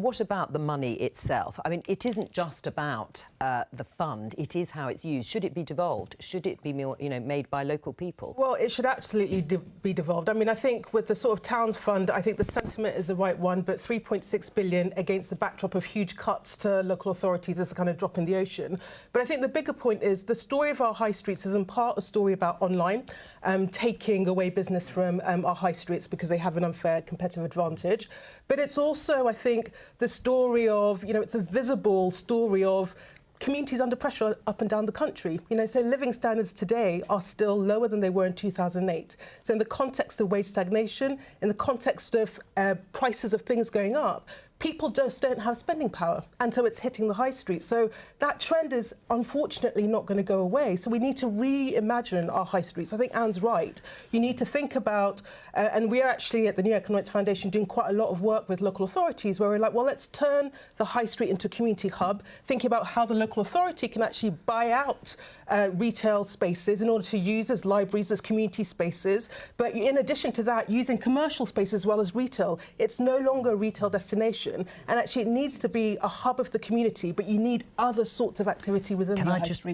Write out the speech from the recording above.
What about the money itself? I mean, it isn't just about the fund, it is how it's used. Should it be devolved? Should it be more, made by local people? Well, it should absolutely be devolved. I mean, I think with the sort of Towns Fund, I think the sentiment is the right one, but 3.6 billion against the backdrop of huge cuts to local authorities is a kind of drop in the ocean. But I think the bigger point is the story of our high streets is in part a story about online, taking away business from our high streets because they have an unfair competitive advantage. But it's also, I think, the story of, it's a visible story of communities under pressure up and down the country. So living standards today are still lower than they were in 2008. So in the context of wage stagnation, in the context of prices of things going up, people just don't have spending power, and so it's hitting the high street. So that trend is unfortunately not going to go away. So we need to reimagine our high streets. I think Anne's right. You need to think about, and we're actually at the New Economics Foundation doing quite a lot of work with local authorities where we're like, well, let's turn the high street into a community hub, thinking about how the local authority can actually buy out retail spaces in order to use as libraries, as community spaces. But in addition to that, using commercial space as well as retail. It's no longer a retail destination. And actually, it needs to be a hub of the community, but you need other sorts of activity within the high street.